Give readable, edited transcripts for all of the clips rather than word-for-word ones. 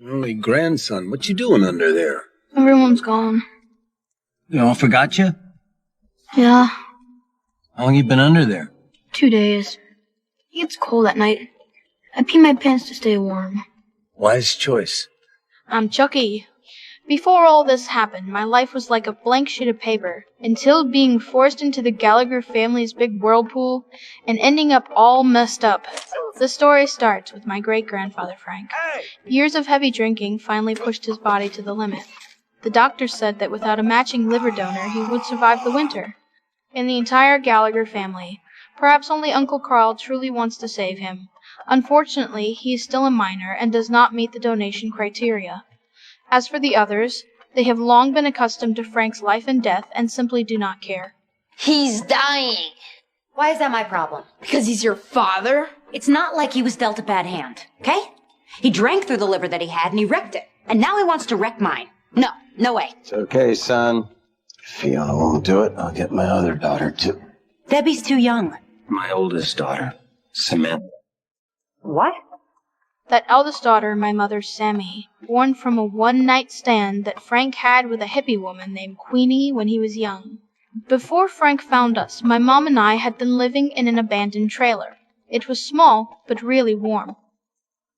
Only grandson. What you doing under there? Everyone's gone. They all forgot you? Yeah. How long you been under there? 2 days. It gets cold at night. I pee my pants to stay warm. Wise choice. I'm Chuckie. Before all this happened, my life was like a blank sheet of paper, until being forced into the Gallagher family's big whirlpool and ending up all messed up. The story starts with my great-grandfather Frank. Years of heavy drinking finally pushed his body to the limit. The doctor said that without a matching liver donor, he would survive the winter. In the entire Gallagher family, perhaps only Uncle Carl truly wants to save him. Unfortunately, he is still a minor and does not meet the donation criteria. As for the others, they have long been accustomed to Frank's life and death and simply do not care. He's dying. Why is that my problem? Because he's your father? It's not like he was dealt a bad hand, okay? He drank through the liver that he had and he wrecked it. And now he wants to wreck mine. No way. It's okay, son. If Fiona won't do it, I'll get my other daughter too. Debbie's too young. My oldest daughter, Samantha. What? That eldest daughter, my mother Sammy, born from a one-night stand that Frank had with a hippie woman named Queenie when he was young. Before Frank found us, my mom and I had been living in an abandoned trailer. It was small, but really warm.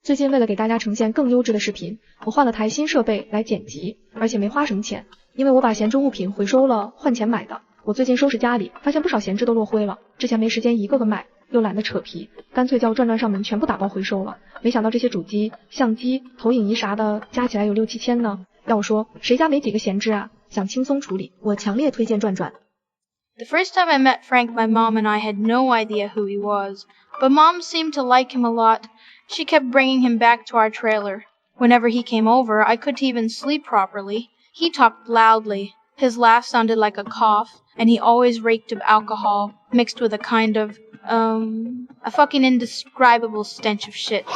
最近为了给大家呈现更优质的视频，我换了台新设备来剪辑，而且没花什么钱，因为我把闲置物品回收了，换钱买的。我最近收拾家里，发现不少闲置都落灰了，之前没时间一个个卖，又懒得扯皮，干脆叫转转上门全部打包回收了。没想到这些主机、相机、投影仪啥的加起来有6、7千呢。要我说，谁家没几个闲置啊？想轻松处理，我强烈推荐转转。The first time I met Frank, my mom and I had no idea who he was, but Mom seemed to like him a lot. She kept bringing him back to our trailer. Whenever he came over, I couldn't even sleep properly. He talked loudly. His laugh sounded like a cough, and he always reeked of alcohol, mixed with a kind of, a fucking indescribable stench of shit.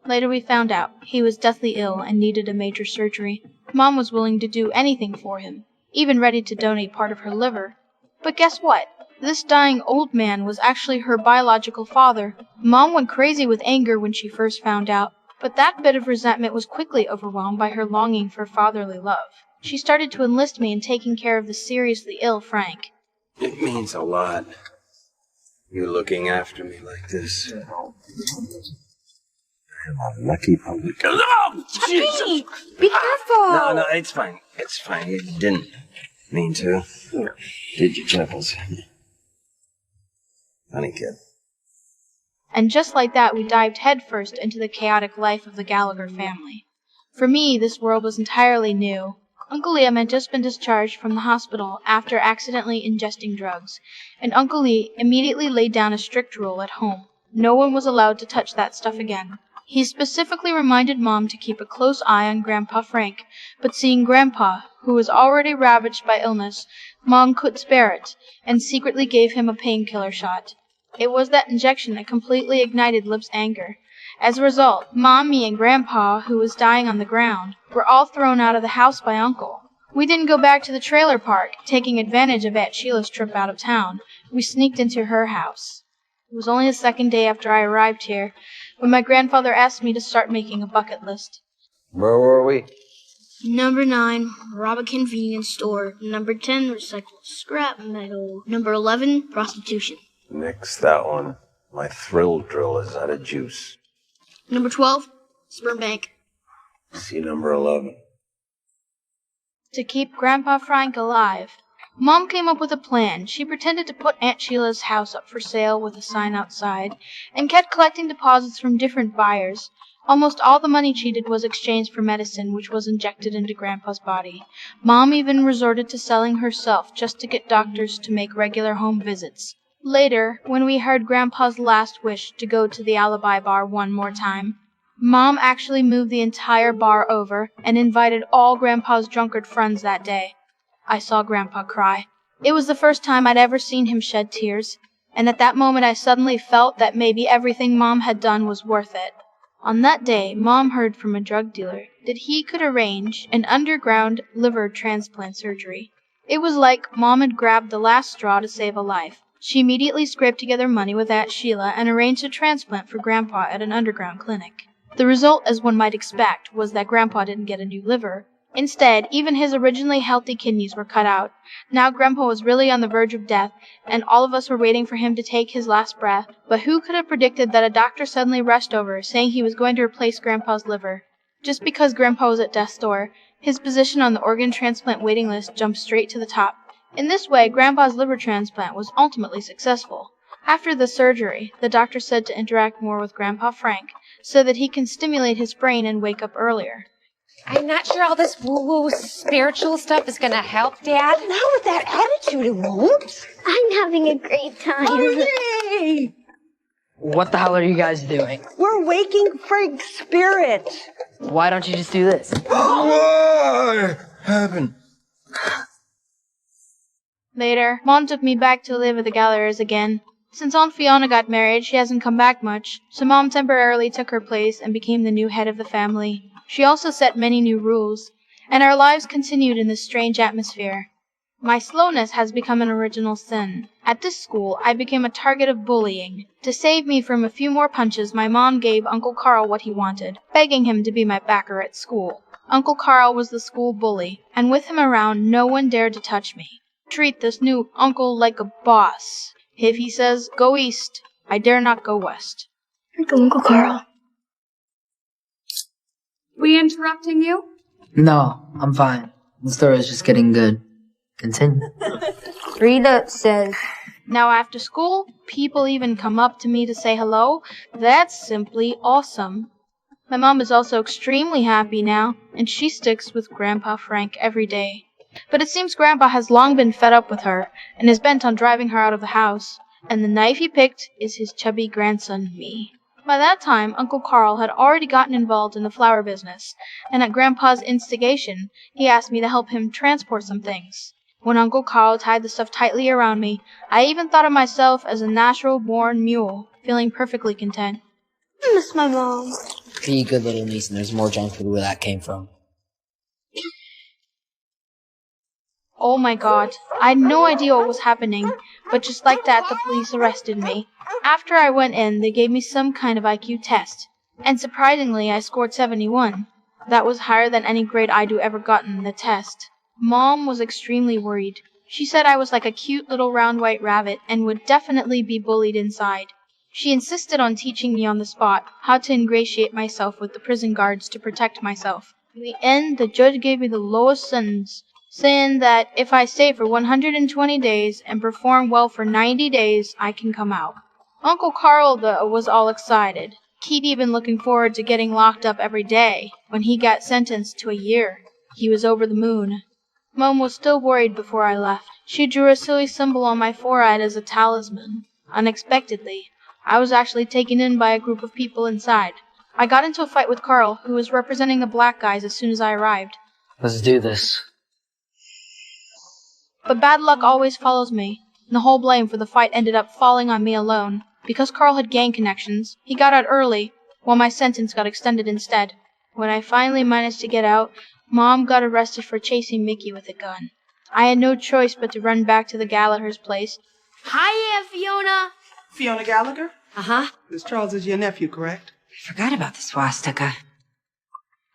Later we found out he was deathly ill and needed a major surgery. Mom was willing to do anything for him, even ready to donate part of her liver. But guess what? This dying old man was actually her biological father. Mom went crazy with anger when she first found out, but that bit of resentment was quickly overwhelmed by her longing for fatherly love. She started to enlist me in taking care of the seriously ill Frank. It means a lot. You looking after me like this. I am a lucky public. Oh, Chuckie! Be careful! No, it's fine. It's fine. You didn't mean to. Did your temples. Funny kid. And just like that, we dived headfirst into the chaotic life of the Gallagher family. For me, this world was entirely new. Uncle Liam had just been discharged from the hospital after accidentally ingesting drugs, and Uncle Lee immediately laid down a strict rule at home. No one was allowed to touch that stuff again. He specifically reminded Mom to keep a close eye on Grandpa Frank, but seeing Grandpa, who was already ravaged by illness, Mom couldn't spare it, and secretly gave him a painkiller shot. It was that injection that completely ignited Lip's anger. As a result, Mommy and Grandpa, who was dying on the ground, were all thrown out of the house by Uncle. We didn't go back to the trailer park, taking advantage of Aunt Sheila's trip out of town. We sneaked into her house. It was only the second day after I arrived here, when my grandfather asked me to start making a bucket list. Where were we? Number 9, rob a convenience store. Number 10, recycle scrap metal. Number 11, prostitution. Nix that one. My thrill drill is out of juice. Number 12, sperm bank. See number 11. To keep Grandpa Frank alive, Mom came up with a plan. She pretended to put Aunt Sheila's house up for sale with a sign outside, and kept collecting deposits from different buyers. Almost all the money cheated was exchanged for medicine, which was injected into Grandpa's body. Mom even resorted to selling herself just to get doctors to make regular home visits. Later, when we heard Grandpa's last wish to go to the alibi bar one more time, Mom actually moved the entire bar over and invited all Grandpa's drunkard friends that day. I saw Grandpa cry. It was the first time I'd ever seen him shed tears, and at that moment I suddenly felt that maybe everything Mom had done was worth it. On that day, Mom heard from a drug dealer that he could arrange an underground liver transplant surgery. It was like Mom had grabbed the last straw to save a life. She immediately scraped together money with Aunt Sheila and arranged a transplant for Grandpa at an underground clinic. The result, as one might expect, was that Grandpa didn't get a new liver. Instead, even his originally healthy kidneys were cut out. Now Grandpa was really on the verge of death, and all of us were waiting for him to take his last breath. But who could have predicted that a doctor suddenly rushed over, saying he was going to replace Grandpa's liver? Just because Grandpa was at death's door, his position on the organ transplant waiting list jumped straight to the top. In this way, Grandpa's liver transplant was ultimately successful. After the surgery, the doctor said to interact more with Grandpa Frank, so that he can stimulate his brain and wake up earlier. I'm not sure all this woo-woo spiritual stuff is gonna help, Dad. Not with that attitude, it won't. I'm having a great time. Oh, yay! What the hell are you guys doing? We're waking Frank's spirit. Why don't you just do this? What happened? Later, Mom took me back to live with the Gallaghers again. Since Aunt Fiona got married, she hasn't come back much, so Mom temporarily took her place and became the new head of the family. She also set many new rules, and our lives continued in this strange atmosphere. My slowness has become an original sin. At this school, I became a target of bullying. To save me from a few more punches, my mom gave Uncle Carl what he wanted, begging him to be my backer at school. Uncle Carl was the school bully, and with him around, no one dared to touch me. Treat this new uncle like a boss. If he says, go east, I dare not go west. Uncle Carl. We interrupting you? No, I'm fine. The story is just getting good. Continue. Rita says, Now after school, people even come up to me to say hello. That's simply awesome. My mom is also extremely happy now, and she sticks with Grandpa Frank every day. But it seems Grandpa has long been fed up with her, and is bent on driving her out of the house, and the knife he picked is his chubby grandson, me. By that time, Uncle Carl had already gotten involved in the flower business, and at Grandpa's instigation, he asked me to help him transport some things. When Uncle Carl tied the stuff tightly around me, I even thought of myself as a natural-born mule, feeling perfectly content. I miss my mom. Be a good little niece, and there's more junk food where that came from. Oh my god, I had no idea what was happening, but just like that, the police arrested me. After I went in, they gave me some kind of IQ test, and surprisingly, I scored 71. That was higher than any grade I'd ever gotten in the test. Mom was extremely worried. She said I was like a cute little round white rabbit and would definitely be bullied inside. She insisted on teaching me on the spot how to ingratiate myself with the prison guards to protect myself. In the end, the judge gave me the lowest sentence, saying that if I stay for 120 days and perform well for 90 days, I can come out. Uncle Carl, though, was all excited. He'd even looking forward to getting locked up every day. When he got sentenced to a year, he was over the moon. Mom was still worried before I left. She drew a silly symbol on my forehead as a talisman. Unexpectedly, I was actually taken in by a group of people inside. I got into a fight with Carl, who was representing the black guys as soon as I arrived. Let's do this. But bad luck always follows me, and the whole blame for the fight ended up falling on me alone. Because Carl had gang connections, he got out early, while my sentence got extended instead. When I finally managed to get out, Mom got arrested for chasing Mickey with a gun. I had no choice but to run back to the Gallagher's place. Hi, Aunt Fiona. Fiona Gallagher? Uh-huh. This Charles is your nephew, correct? I forgot about the swastika.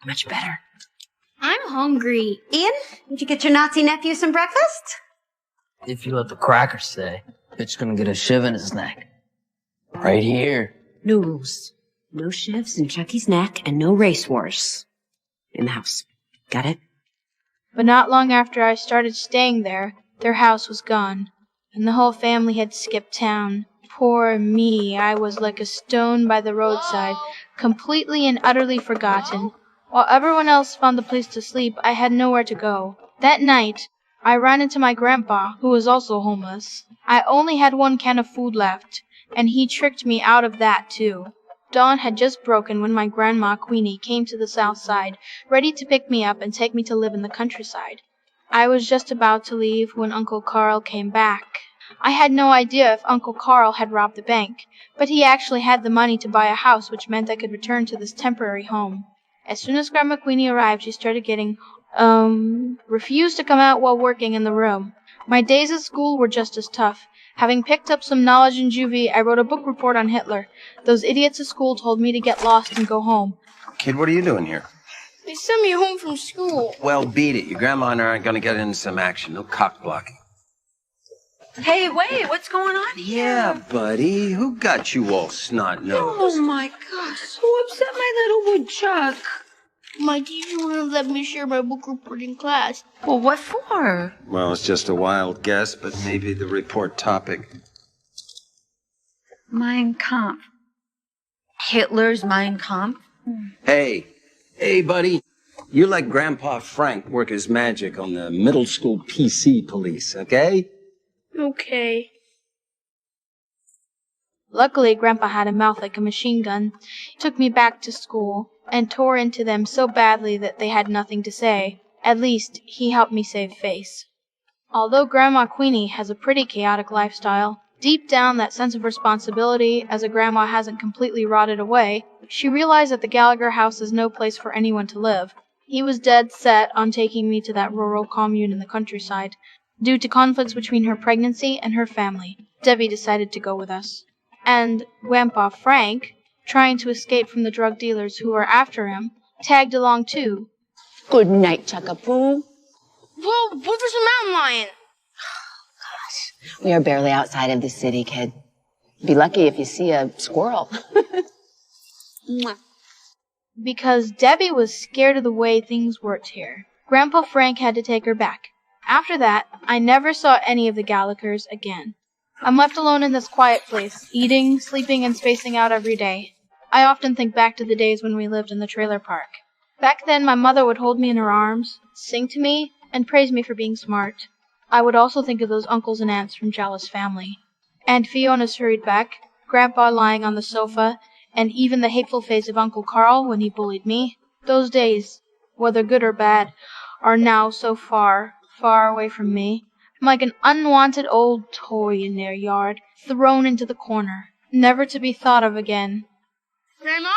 Much better. I'm hungry. Ian, did you get your Nazi nephew some breakfast? If you let the cracker stay, bitch gonna get a shiv in his neck. Right here. No rules. No shivs in Chuckie's neck and no race wars. In the house. Got it? But not long after I started staying there, their house was gone, and the whole family had skipped town. Poor me, I was like a stone by the roadside, completely and utterly forgotten. While everyone else found a place to sleep, I had nowhere to go. That night, I ran into my grandpa, who was also homeless. I only had 1 can of food left, and he tricked me out of that too. Dawn had just broken when my grandma Queenie came to the south side, ready to pick me up and take me to live in the countryside. I was just about to leave when Uncle Carl came back. I had no idea if Uncle Carl had robbed the bank, but he actually had the money to buy a house, which meant I could return to this temporary home. As soon as Grandma Queenie arrived, she started getting, refused to come out while working in the room. My days at school were just as tough, Having picked up some knowledge in juvie, I wrote a book report on Hitler. Those idiots at school told me to get lost and go home. Kid, what are you doing here? They sent me home from school. Well, beat it. Your grandma and I aren't gonna get into some action. No cock blocking. Hey, wait, what's going on here? Yeah, buddy. Who got you all snot-nosed? Oh my gosh, who upset my little woodchuck? My teacher wouldn't let me share my book report in class. Well, what for? Well, it's just a wild guess, but maybe the report topic. Mein Kampf. Hitler's Mein Kampf? Hey, buddy. You let Grandpa Frank work his magic on the middle school PC police, okay? Okay. Luckily, Grandpa had a mouth like a machine gun. He took me back to school and tore into them so badly that they had nothing to say. At least, he helped me save face. Although Grandma Queenie has a pretty chaotic lifestyle, deep down that sense of responsibility, as a grandma hasn't completely rotted away, she realized that the Gallagher house is no place for anyone to live. He was dead set on taking me to that rural commune in the countryside. Due to conflicts between her pregnancy and her family, Debbie decided to go with us. And Grandpa Frank, trying to escape from the drug dealers who were after him, tagged along too. Good night, Chuckapoo. Well, what was a mountain lion? We are barely outside of the city, kid. Be lucky if you see a squirrel. Because Debbie was scared of the way things worked here, Grandpa Frank had to take her back. After that, I never saw any of the Gallaghers again. I'm left alone in this quiet place, eating, sleeping, and spacing out every day. I often think back to the days when we lived in the trailer park. Back then, my mother would hold me in her arms, sing to me, and praise me for being smart. I would also think of those uncles and aunts from Jealous Family. Aunt Fiona's hurried back, Grandpa lying on the sofa, and even the hateful face of Uncle Carl when he bullied me. Those days, whether good or bad, are now so far, far away from me. I'm like an unwanted old toy in their yard, thrown into the corner, never to be thought of again. Grandma?